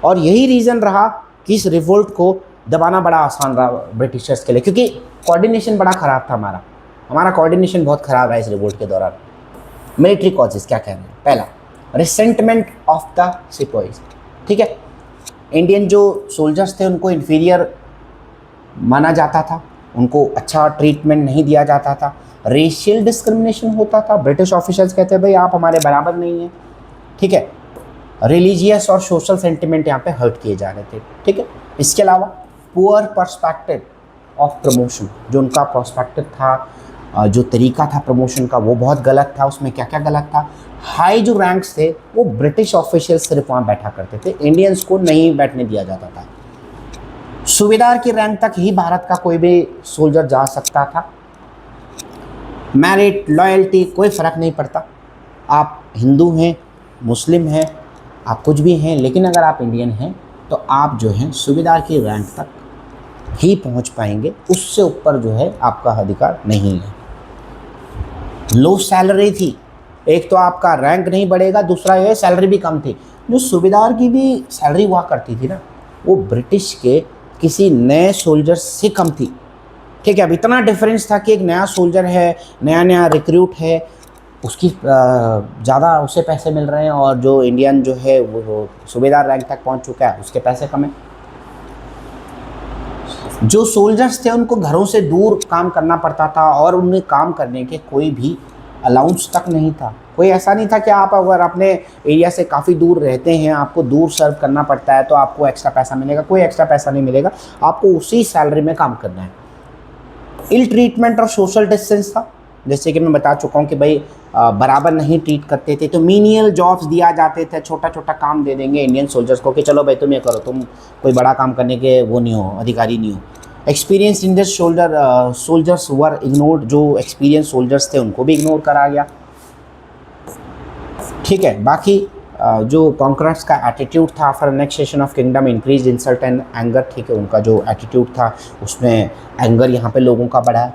Speaker 1: और यही रीज़न रहा कि इस रिवोल्ट को दबाना बड़ा आसान रहा ब्रिटिशर्स के लिए, क्योंकि कोऑर्डिनेशन बड़ा ख़राब था हमारा कोऑर्डिनेशन बहुत ख़राब रहा इस रिवोल्ट के दौरान। मिलिट्री कॉजेज़ क्या कह रहे हैं? पहला, रिसेंटमेंट ऑफ द सिपाहीज। ठीक है, इंडियन जो सोल्जर्स थे उनको इन्फीरियर माना जाता था, उनको अच्छा ट्रीटमेंट नहीं दिया जाता था, रेशियल डिस्क्रिमिनेशन होता था। ब्रिटिश ऑफिसर्स कहते हैं भाई आप हमारे बराबर नहीं हैं। ठीक है, रिलीजियस और सोशल सेंटिमेंट यहाँ पे हर्ट किए जा रहे थे। ठीक है, इसके अलावा पुअर पर्सपेक्टिव ऑफ प्रमोशन, जो उनका पर्सपेक्टिव था, जो तरीका था प्रमोशन का, वो बहुत गलत था। उसमें क्या क्या गलत था? हाई जो रैंक्स थे वो ब्रिटिश ऑफिशियल्स सिर्फ वहाँ बैठा करते थे, इंडियंस को नहीं बैठने दिया जाता था। सूबेदार की रैंक तक ही भारत का कोई भी सोल्जर जा सकता था। मेरिट, लॉयल्टी, कोई फ़र्क नहीं पड़ता। आप हिंदू हैं, मुस्लिम हैं, आप कुछ भी हैं, लेकिन अगर आप इंडियन हैं तो आप जो हैं सूबेदार की रैंक तक ही पहुंच पाएंगे, उससे ऊपर जो है आपका अधिकार नहीं है। लो सैलरी थी, एक तो आपका रैंक नहीं बढ़ेगा, दूसरा ये सैलरी भी कम थी। जो सूबेदार की भी सैलरी हुआ करती थी ना, वो ब्रिटिश के किसी नए सोल्जर से कम थी। ठीक है, अब इतना डिफरेंस था कि एक नया सोल्जर है, नया रिक्रूट है, उसकी ज़्यादा उसे पैसे मिल रहे हैं, और जो इंडियन जो है वो सूबेदार रैंक तक पहुंच चुका है, उसके पैसे कम हैं। जो सोल्जर्स थे उनको घरों से दूर काम करना पड़ता था, और उन्हें काम करने के कोई भी अलाउंस तक नहीं था। कोई ऐसा नहीं था कि आप अगर अपने एरिया से काफ़ी दूर रहते हैं, आपको दूर सर्व करना पड़ता है तो आपको एक्स्ट्रा पैसा मिलेगा। कोई एक्स्ट्रा पैसा नहीं मिलेगा, आपको उसी सैलरी में काम करना है। इल ट्रीटमेंट और सोशल डिस्टेंस था, जैसे कि मैं बता चुका हूँ कि भाई बराबर नहीं ट्रीट करते थे, तो मीनियल जॉब्स दिया जाते थे, छोटा छोटा काम दे देंगे इंडियन सोल्जर्स को कि चलो भाई तुम ये करो, तुम कोई बड़ा काम करने के वो नहीं हो, अधिकारी नहीं हो। Experience in this soldiers were ignored, जो एक्सपीरियंस सोल्जर्स थे उनको भी इग्नोर करा गया। ठीक है, बाकी जो कॉन्करर्स का एटीट्यूड था after annexation of kingdom increase insult and anger. ठीक है, उनका जो एटीट्यूड था उसमें एंगर यहाँ पे लोगों का बढ़ा है।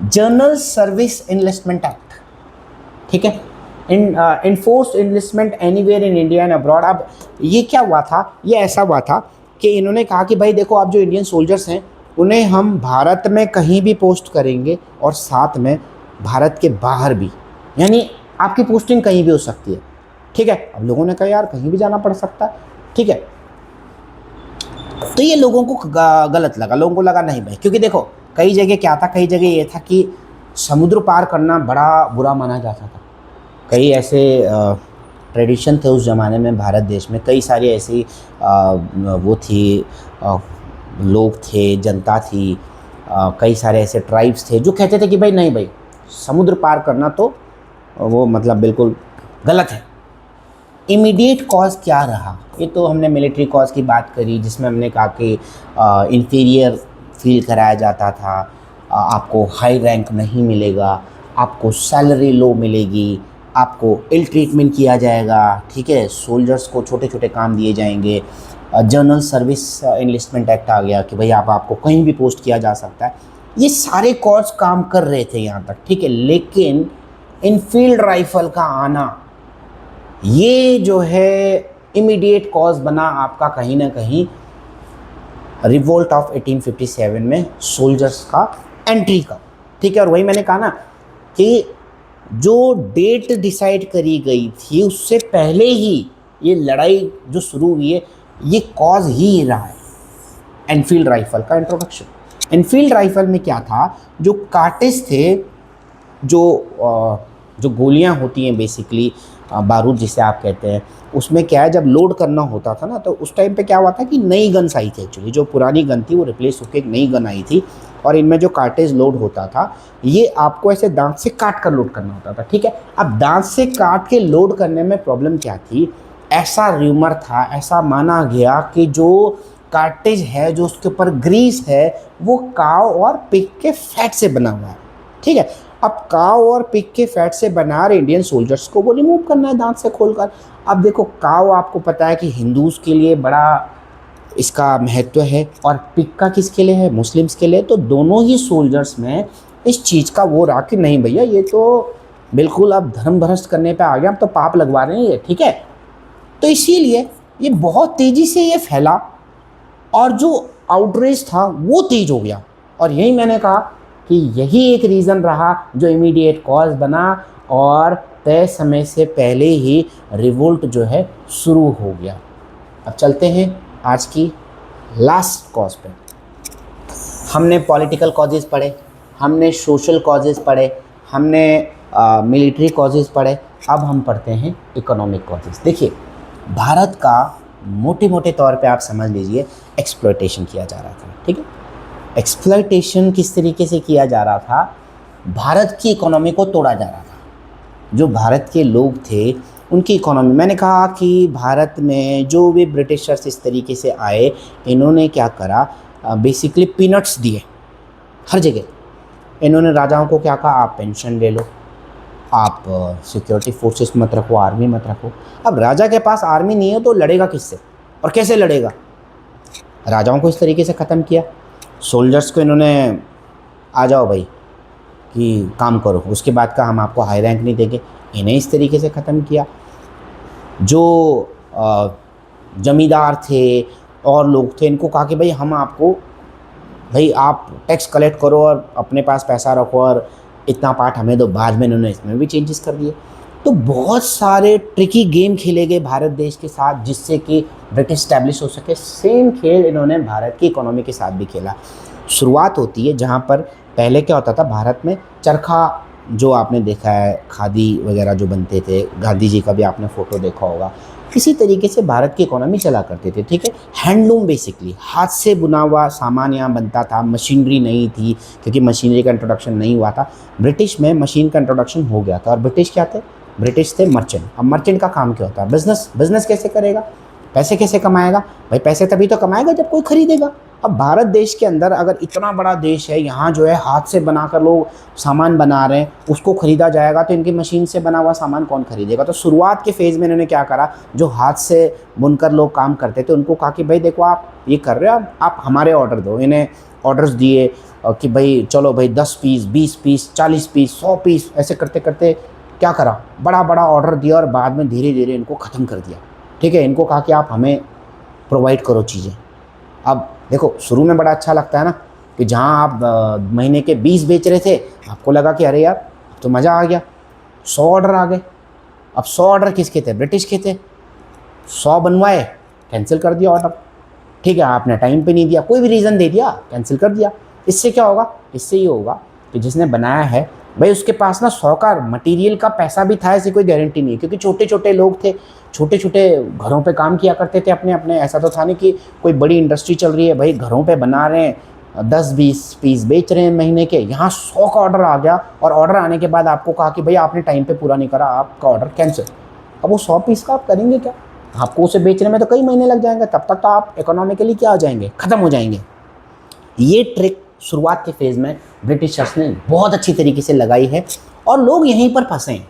Speaker 1: जनरल सर्विस इनलिस्टमेंट एक्ट, ठीक है, enforce enlistment anywhere in India and abroad. अब ये क्या हुआ था? ये ऐसा हुआ था कि इन्होंने कहा कि भाई देखो, आप जो इंडियन सोल्जर्स हैं उन्हें हम भारत में कहीं भी पोस्ट करेंगे और साथ में भारत के बाहर भी, यानी आपकी पोस्टिंग कहीं भी हो सकती है। ठीक है, अब लोगों ने कहा यार कहीं भी जाना पड़ सकता है। ठीक है, तो ये लोगों को गलत लगा, लोगों को लगा नहीं भाई, क्योंकि देखो कई जगह क्या था, कई जगह ये था कि समुद्र पार करना बड़ा बुरा माना जाता था। कई ऐसे ट्रेडिशन थे उस ज़माने में भारत देश में, कई सारी ऐसी वो थी, लोग थे, जनता थी, कई सारे ऐसे ट्राइब्स थे जो कहते थे कि भाई नहीं भाई, समुद्र पार करना तो वो मतलब बिल्कुल गलत है। इमीडिएट कॉज क्या रहा? ये तो हमने मिलिट्री कॉज की बात करी, जिसमें हमने कहा कि इन्फीरियर फील कराया जाता था, आपको हाई रैंक नहीं मिलेगा, आपको सैलरी लो मिलेगी, आपको इल ट्रीटमेंट किया जाएगा। ठीक है, सोल्जर्स को छोटे छोटे काम दिए जाएंगे। जनरल सर्विस इनलिस्टमेंट एक्ट आ गया कि भाई आपको कहीं भी पोस्ट किया जा सकता है। ये सारे कॉज काम कर रहे थे यहाँ तक। ठीक है, लेकिन इनफील्ड राइफल का आना, ये जो है इमीडिएट कॉज बना आपका कहीं ना कहीं रिवोल्ट ऑफ 1857 में सोल्जर्स का एंट्री का। ठीक है, और वही मैंने कहा ना कि जो डेट डिसाइड करी गई थी उससे पहले ही ये लड़ाई जो शुरू हुई है, ये कॉज ही रहा है एनफील्ड राइफल का इंट्रोडक्शन। एनफील्ड राइफल में क्या था, जो कार्टेज थे, जो गोलियां होती हैं बेसिकली, बारूद जिसे आप कहते हैं, उसमें क्या है जब लोड करना होता था ना तो उस टाइम पे क्या हुआ था कि नई गन्स आई थी, एक्चुअली जो पुरानी गन थी वो रिप्लेस होकर एक नई गन आई थी और इनमें जो कार्टेज लोड होता था ये आपको ऐसे दांत से काट कर लोड करना होता था, ठीक है। अब दांत से काट के लोड करने में प्रॉब्लम क्या थी, ऐसा र्यूमर था, ऐसा माना गया कि जो कार्टेज है, जो उसके ऊपर ग्रीस है, वो काव और पिग के फैट से बना हुआ है, ठीक है। अब काव और पिग के फैट से बना रहे इंडियन सोल्जर्स को वो रिमूव करना है दांत से खोलकर। अब देखो काव आपको पता है कि हिंदूज के लिए बड़ा इसका महत्व है और पिग का किसके लिए है, मुस्लिम्स के लिए। तो दोनों ही सोल्जर्स में इस चीज़ का वो रहा कि नहीं भैया ये तो बिल्कुल अब धर्म भ्रष्ट करने पे आ गया, अब तो पाप लगवा रहे हैं ये, ठीक है। तो इसीलिए ये बहुत तेज़ी से ये फैला और जो आउटरीच था वो तेज हो गया और यही मैंने कहा कि यही एक रीज़न रहा जो इमीडिएट कॉज बना और तय समय से पहले ही रिवोल्ट जो है शुरू हो गया। अब चलते हैं आज की लास्ट कॉज पे। हमने पॉलिटिकल कॉजेज़ पढ़े, हमने सोशल कॉजेज़ पढ़े, हमने मिलिट्री कॉजेज़ पढ़े, अब हम पढ़ते हैं इकोनॉमिक कॉजेज़। देखिए भारत का मोटे मोटे तौर पे आप समझ लीजिए एक्सप्लॉयटेशन किया जा रहा था, ठीक है। एक्सप्लॉयटेशन किस तरीके से किया जा रहा था, भारत की इकोनॉमी को तोड़ा जा रहा था। जो भारत के लोग थे उनकी इकोनॉमी, मैंने कहा कि भारत में जो भी ब्रिटिशर्स इस तरीके से आए इन्होंने क्या करा, बेसिकली पीनट्स दिए हर जगह। इन्होंने राजाओं को क्या कहा, आप पेंशन ले लो, आप सिक्योरिटी फोर्सेस मत रखो, आर्मी मत रखो। अब राजा के पास आर्मी नहीं है तो लड़ेगा किससे और कैसे लड़ेगा, राजाओं को इस तरीके से ख़त्म किया। सोल्जर्स को इन्होंने आ जाओ भाई कि काम करो, उसके बाद का हम आपको हाई रैंक नहीं देंगे, इन्हें इस तरीके से ख़त्म किया। जो जमींदार थे और लोग थे इनको कहा कि भाई हम आपको, भाई आप टैक्स कलेक्ट करो और अपने पास पैसा रखो और इतना पार्ट हमें दो। बाद में इन्होंने इसमें भी चेंजेस कर दिए। तो बहुत सारे ट्रिकी गेम खेले गए भारत देश के साथ जिससे कि ब्रिटिश स्टैब्लिश हो सके। सेम खेल इन्होंने भारत की इकोनॉमी के साथ भी खेला। शुरुआत होती है जहाँ पर पहले क्या होता था, भारत में चरखा जो आपने देखा है, खादी वगैरह जो बनते थे, गांधी जी का भी आपने फ़ोटो देखा होगा, इसी तरीके से भारत की इकोनॉमी चला करते थे, ठीक है। हैंडलूम बेसिकली हाथ से बुना हुआ सामान यहाँ बनता था, मशीनरी नहीं थी क्योंकि मशीनरी का इंट्रोडक्शन नहीं हुआ था। ब्रिटिश में मशीन का इंट्रोडक्शन हो गया था और ब्रिटिश क्या थे, ब्रिटिश थे मर्चेंट। अब मर्चेंट का काम क्या होता है, बिजनेस। बिजनेस कैसे करेगा, पैसे कैसे कमाएगा, भाई पैसे तभी तो कमाएगा जब कोई खरीदेगा। अब भारत देश के अंदर अगर इतना बड़ा देश है, यहाँ जो है हाथ से बनाकर लोग सामान बना रहे हैं, उसको ख़रीदा जाएगा तो इनकी मशीन से बना हुआ सामान कौन खरीदेगा। तो शुरुआत के फेज़ में इन्होंने क्या करा, जो हाथ से बुनकर लोग काम करते थे उनको कहा कि भाई देखो आप ये कर रहे हो, आप हमारे ऑर्डर दो। इन्हें ऑर्डर्स दिए कि भाई चलो भाई 10 पीस, 20 पीस, 40 पीस, 100 पीस, ऐसे करते करते क्या करा, बड़ा बड़ा ऑर्डर दिया और बाद में धीरे धीरे इनको ख़त्म कर दिया, ठीक है। इनको कहा कि आप हमें प्रोवाइड करो चीज़ें। अब देखो शुरू में बड़ा अच्छा लगता है ना कि जहाँ आप महीने के 20 बेच रहे थे, आपको लगा कि अरे यार अब तो मज़ा आ गया, 100 ऑर्डर आ गए। अब 100 ऑर्डर किसके थे, ब्रिटिश के थे। 100 बनवाए, कैंसिल कर दिया ऑर्डर, ठीक है। आपने टाइम पे नहीं दिया, कोई भी रीज़न दे दिया, कैंसिल कर दिया। इससे क्या होगा, इससे ये होगा कि जिसने बनाया है भाई उसके पास ना 100 का मटीरियल का पैसा भी था, ऐसी कोई गारंटी नहीं है क्योंकि छोटे छोटे लोग थे, छोटे छोटे घरों पे काम किया करते थे अपने अपने। ऐसा तो था नहीं कि कोई बड़ी इंडस्ट्री चल रही है, भाई घरों पे बना रहे हैं, 10-20 पीस बेच रहे हैं महीने के। यहाँ 100 का ऑर्डर आ गया और ऑर्डर आने के बाद आपको कहा कि भाई आपने टाइम पे पूरा नहीं करा, आपका ऑर्डर कैंसिल। अब वो 100 पीस का आप करेंगे क्या, आपको उसे बेचने में तो कई महीने लग जाएंगे, तब तक तो आप इकोनॉमिकली क्या हो जाएंगे, ख़त्म हो जाएंगे। ये ट्रिक शुरुआत के फेज़ में ब्रिटिशर्स ने बहुत अच्छी तरीके से लगाई है और लोग यहीं पर फंसे हैं।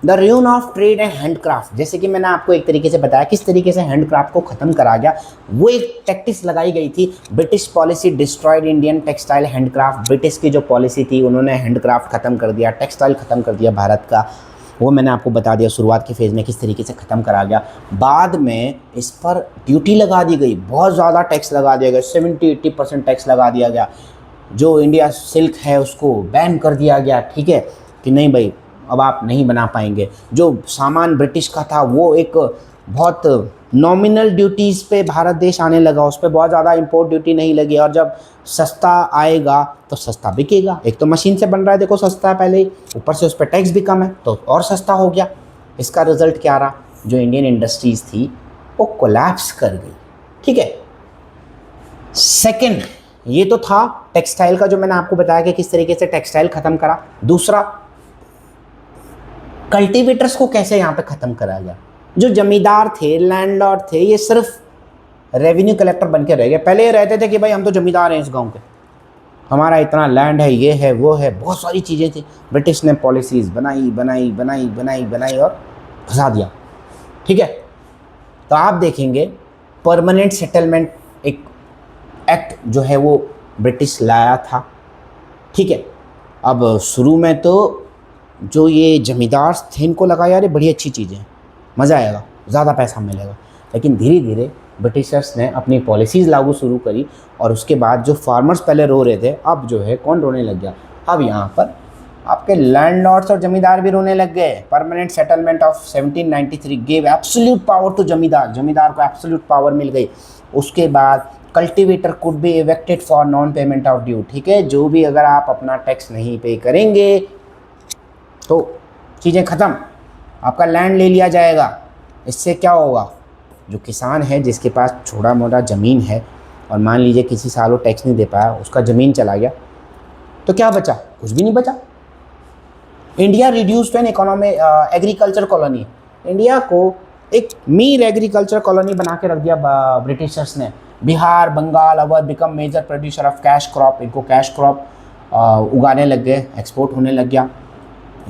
Speaker 1: The ruin of trade and handcraft, जैसे कि मैंने आपको एक तरीके से बताया किस तरीके से हैंडक्राफ्ट को ख़त्म करा गया, वो एक टैक्टिक्स लगाई गई थी। British policy destroyed Indian textile handcraft. British की जो पॉलिसी थी उन्होंने हैंडक्राफ्ट ख़त्म कर दिया, टेक्सटाइल ख़त्म कर दिया भारत का। वो मैंने आपको बता दिया शुरुआत के फेज़ में किस तरीके से ख़त्म करा गया। बाद में इस पर ड्यूटी लगा दी गई, बहुत ज़्यादा टैक्स लगा दिया गया, 70-80% टैक्स लगा दिया गया। जो इंडिया सिल्क है उसको बैन कर दिया गया, ठीक है, कि नहीं भाई अब आप नहीं बना पाएंगे। जो सामान ब्रिटिश का था वो एक बहुत नॉमिनल ड्यूटीज़ पे भारत देश आने लगा, उस पर बहुत ज़्यादा इंपोर्ट ड्यूटी नहीं लगी और जब सस्ता आएगा तो सस्ता बिकेगा। एक तो मशीन से बन रहा है, देखो सस्ता है पहले ही, ऊपर से उस पर टैक्स भी कम है तो और सस्ता हो गया। इसका रिजल्ट क्या रहा, जो इंडियन इंडस्ट्रीज़ थी वो कोलैप्स कर गई। ठीक है। सेकंड, ये तो था टेक्सटाइल का, जो मैंने आपको बताया कि किस तरीके से टेक्सटाइल ख़त्म करा। दूसरा, कल्टीवेटर्स को कैसे यहाँ पे ख़त्म करा गया। जो जमींदार थे, लैंडलॉर्ड थे, ये सिर्फ रेवेन्यू कलेक्टर बन के रह गए। पहले ये रहते थे कि भाई हम तो जमींदार हैं इस गांव के, हमारा इतना लैंड है, ये है वो है, बहुत सारी चीज़ें थी। ब्रिटिश ने पॉलिसीज़ बनाई बनाई बनाई बनाई बनाई और फंसा दिया। ठीक है। तो आप देखेंगे परमानेंट सेटलमेंट एक एक्ट जो है वो ब्रिटिश लाया था। ठीक है। अब शुरू में तो जो ये जमींदार थे इनको लगा यार ये बड़ी अच्छी चीज़ें, मज़ा आएगा, ज़्यादा पैसा मिलेगा। लेकिन धीरे धीरे ब्रिटिशर्स ने अपनी पॉलिसीज़ लागू शुरू करी और उसके बाद जो फार्मर्स पहले रो रहे थे, अब जो है कौन रोने लग गया, अब यहाँ पर आपके लैंडलॉर्ड्स और जमींदार भी रोने लग गए। Permanent settlement of 1793 gave absolute power to zamindar, zamindar को एब्सोल्यूट पावर मिल गई। उसके बाद cultivator could be evicted for non payment of due. ठीक है। जो भी अगर आप अपना टैक्स नहीं पे करेंगे तो चीज़ें ख़त्म, आपका लैंड ले लिया जाएगा। इससे क्या होगा, जो किसान है जिसके पास छोटा मोटा ज़मीन है और मान लीजिए किसी साल वो टैक्स नहीं दे पाया, उसका ज़मीन चला गया, तो क्या बचा, कुछ भी नहीं बचा। India reduced an economy agriculture colony, India को एक मीर एग्रीकल्चर कॉलोनी बना के रख दिया ब्रिटिशर्स ने। Bihar, Bengal, Awadh become major producer of cash crop, इनको कैश क्रॉप उगाने लग गए, एक्सपोर्ट होने लग गया।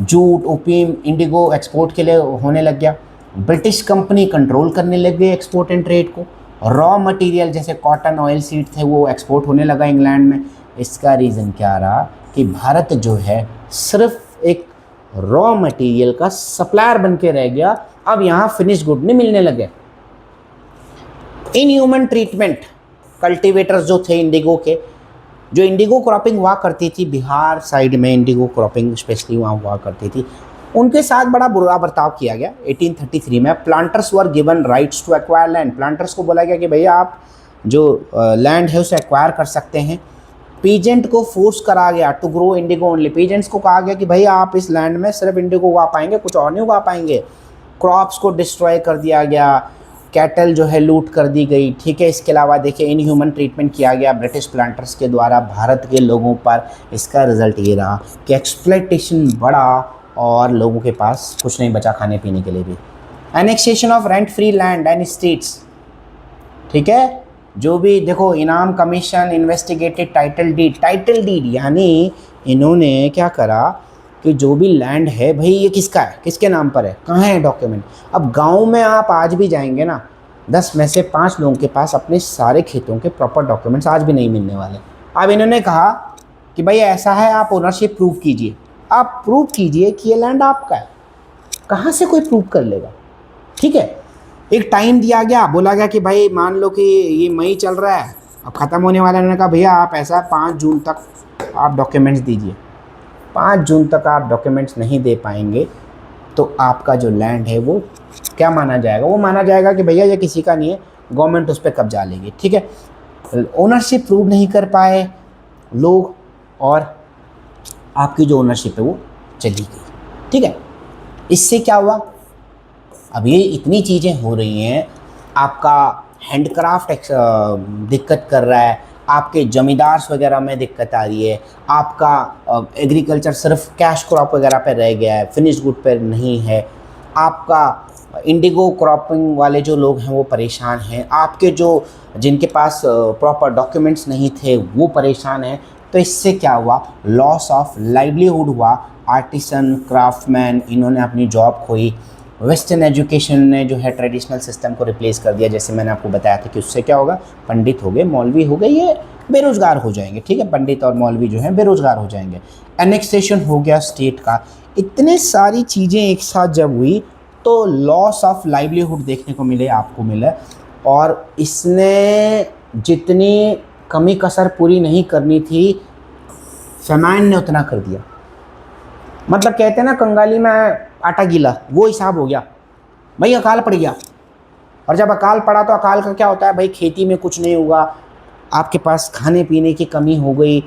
Speaker 1: जूट, ओपियम, इंडिगो एक्सपोर्ट के लिए होने लग गया। ब्रिटिश कंपनी कंट्रोल करने लग गई एक्सपोर्ट एंड ट्रेड को। रॉ मटेरियल जैसे कॉटन, ऑयल सीड थे वो एक्सपोर्ट होने लगा इंग्लैंड में। इसका रीज़न क्या रहा कि भारत जो है सिर्फ एक रॉ मटेरियल का सप्लायर बन के रह गया। अब यहाँ फिनिश गुड नहीं मिलने लगे। इनह्यूमन ट्रीटमेंट, कल्टीवेटर्स जो थे इंडिगो के, जो इंडिगो क्रॉपिंग हुआ करती थी बिहार साइड में, इंडिगो क्रॉपिंग स्पेशली वहाँ हुआ करती थी, उनके साथ बड़ा बुरा बर्ताव किया गया। 1833 में planters were given rights to acquire land, planters को बोला गया कि भैया आप जो लैंड है उसे एक्वायर कर सकते हैं। पीजेंट को फोर्स करा गया to grow indigo only, peasants को कहा गया कि भैया आप इस लैंड में सिर्फ इंडिगो उगा पाएंगे, कुछ और नहीं उगा पाएंगे। क्रॉप्स को डिस्ट्रॉय कर दिया गया, कैटल जो है लूट कर दी गई। ठीक है। इसके अलावा देखिए इनह्यूमन ट्रीटमेंट किया गया ब्रिटिश प्लांटर्स के द्वारा भारत के लोगों पर। इसका रिजल्ट ये रहा कि एक्सप्लॉयटेशन बढ़ा और लोगों के पास कुछ नहीं बचा खाने पीने के लिए भी। Annexation of rent free land and states. ठीक है। जो भी देखो Inam commission, investigated title deed, title deed यानी इन्होंने क्या करा कि जो भी लैंड है भाई ये किसका है, किसके नाम पर है, कहाँ है डॉक्यूमेंट। अब गांव में आप आज भी जाएंगे ना, 10 में से 5 लोगों के पास अपने सारे खेतों के प्रॉपर डॉक्यूमेंट्स आज भी नहीं मिलने वाले। अब इन्होंने कहा कि भाई ऐसा है, आप ओनरशिप प्रूव कीजिए, आप प्रूव कीजिए कि ये लैंड आपका है। कहाँ से कोई प्रूव कर लेगा। ठीक है। एक टाइम दिया गया, बोला गया कि भाई मान लो कि ये मई चल रहा है, अब ख़त्म होने वाला है। उन्होंने कहा भैया आप ऐसा 5 जून तक आप डॉक्यूमेंट्स दीजिए। 5 जून तक आप डॉक्यूमेंट्स नहीं दे पाएंगे तो आपका जो लैंड है वो क्या माना जाएगा, वो माना जाएगा कि भैया ये किसी का नहीं है, गवर्नमेंट उस पर कब्जा लेगी। ठीक है। ओनरशिप प्रूव नहीं कर पाए लोग और आपकी जो ओनरशिप है वो चली गई। ठीक है। इससे क्या हुआ, अब ये इतनी चीज़ें हो रही हैं, आपका हैंडक्राफ्ट दिक्कत कर रहा है, आपके जमींदार्स वगैरह में दिक्कत आ रही है, आपका एग्रीकल्चर सिर्फ कैश क्रॉप वगैरह पे रह गया है, फिनिश गुड पे नहीं है, आपका इंडिगो क्रॉपिंग वाले जो लोग हैं वो परेशान हैं, आपके जो जिनके पास प्रॉपर डॉक्यूमेंट्स नहीं थे वो परेशान हैं। तो इससे क्या हुआ, लॉस ऑफ लाइवलीहुड हुआ। आर्टिसन, क्राफ्टमैन, इन्होंने अपनी जॉब खोई। वेस्टर्न एजुकेशन ने जो है ट्रेडिशनल सिस्टम को रिप्लेस कर दिया। जैसे मैंने आपको बताया था कि उससे क्या होगा, पंडित हो गए, मौलवी हो गए, ये बेरोज़गार हो जाएंगे। ठीक है। पंडित और मौलवी जो हैं बेरोज़गार हो जाएंगे। एनेक्सेशन हो गया स्टेट का। इतने सारी चीज़ें एक साथ जब हुई तो लॉस ऑफ लाइवलीहुड देखने को मिले, आपको मिले। और इसने जितनी कमी कसर पूरी नहीं करनी थी, फेमाइन ने उतना कर दिया। मतलब कहते हैं ना कंगाली में आटा गीला, वो हिसाब हो गया भाई। अकाल पड़ गया, और जब अकाल पड़ा तो अकाल का क्या होता है भाई, खेती में कुछ नहीं हुआ, आपके पास खाने पीने की कमी हो गई।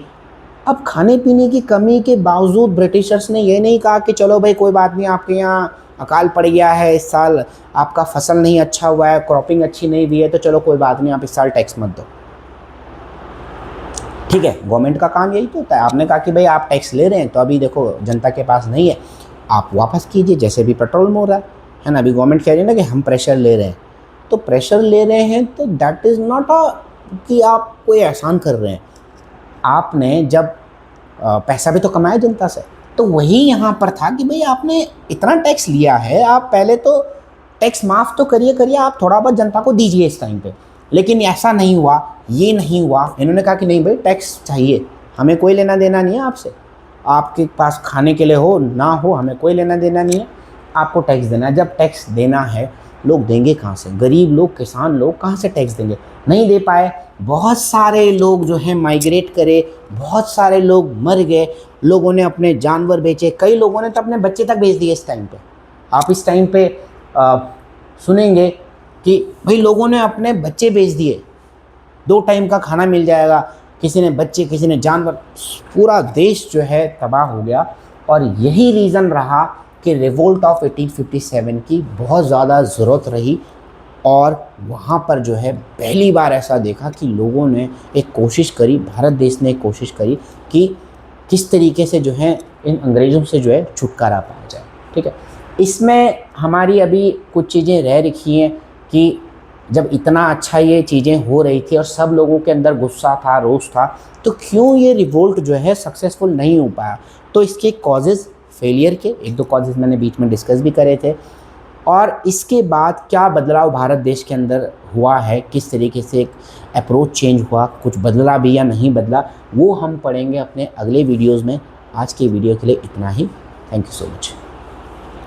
Speaker 1: अब खाने पीने की कमी के बावजूद ब्रिटिशर्स ने ये नहीं कहा कि चलो भाई कोई बात नहीं, आपके यहाँ अकाल पड़ गया है इस साल, आपका फसल नहीं अच्छा हुआ है, क्रॉपिंग अच्छी नहीं हुई है, तो चलो कोई बात नहीं, आप इस साल टैक्स मत दो। ठीक है, गवर्नमेंट का काम यही तो होता है। आपने कहा कि भाई आप टैक्स ले रहे हैं तो अभी देखो जनता के पास नहीं है, आप वापस कीजिए, जैसे भी पेट्रोल में हो रहा है ना। अभी गवर्नमेंट कह रही है ना कि हम प्रेशर ले रहे हैं, तो प्रेशर ले रहे हैं तो दैट इज़ नॉट अ कि आप कोई एहसान कर रहे हैं। आपने जब पैसा भी तो कमाया जनता से, तो वही यहाँ पर था कि भाई आपने इतना टैक्स लिया है, आप पहले तो टैक्स माफ़ तो करिए, आप थोड़ा बहुत जनता को दीजिए इस टाइम पे। लेकिन ऐसा नहीं हुआ, ये नहीं हुआ। इन्होंने कहा कि नहीं भाई टैक्स चाहिए, हमें कोई लेना देना नहीं है आपसे, आपके पास खाने के लिए हो ना हो, हमें कोई लेना देना नहीं है, आपको टैक्स देना है। जब टैक्स देना है, लोग देंगे कहाँ से? गरीब लोग, किसान लोग कहाँ से टैक्स देंगे? नहीं दे पाए, बहुत सारे लोग जो हैं माइग्रेट करे, बहुत सारे लोग मर गए, लोगों ने अपने जानवर बेचे, कई लोगों ने तो अपने बच्चे तक बेच दिए इस टाइम पे। आप इस टाइम पे सुनेंगे कि भाई लोगों ने अपने बच्चे बेच दिए, 2 टाइम का खाना मिल जाएगा, किसी ने बच्चे, किसी ने जानवर, पूरा देश जो है तबाह हो गया। और यही रीज़न रहा कि रिवोल्ट ऑफ 1857 की बहुत ज़्यादा ज़रूरत रही। और वहाँ पर जो है पहली बार ऐसा देखा कि लोगों ने एक कोशिश करी, भारत देश ने एक कोशिश करी कि किस तरीके से जो है इन अंग्रेज़ों से जो है छुटकारा पाया जाए। ठीक है, इसमें हमारी अभी कुछ चीज़ें रह रखी हैं कि जब इतना अच्छा ये चीज़ें हो रही थी और सब लोगों के अंदर गुस्सा था, रोष था, तो क्यों ये रिवोल्ट जो है सक्सेसफुल नहीं हो पाया? तो इसके कॉजेज़, फेलियर के 1-2 कॉजेज़ मैंने बीच में डिस्कस भी करे थे। और इसके बाद क्या बदलाव भारत देश के अंदर हुआ है, किस तरीके से एक अप्रोच चेंज हुआ, कुछ बदला भी या नहीं बदला, वो हम पढ़ेंगे अपने अगले वीडियोज़ में। आज के वीडियो के लिए इतना ही। Thank you so much.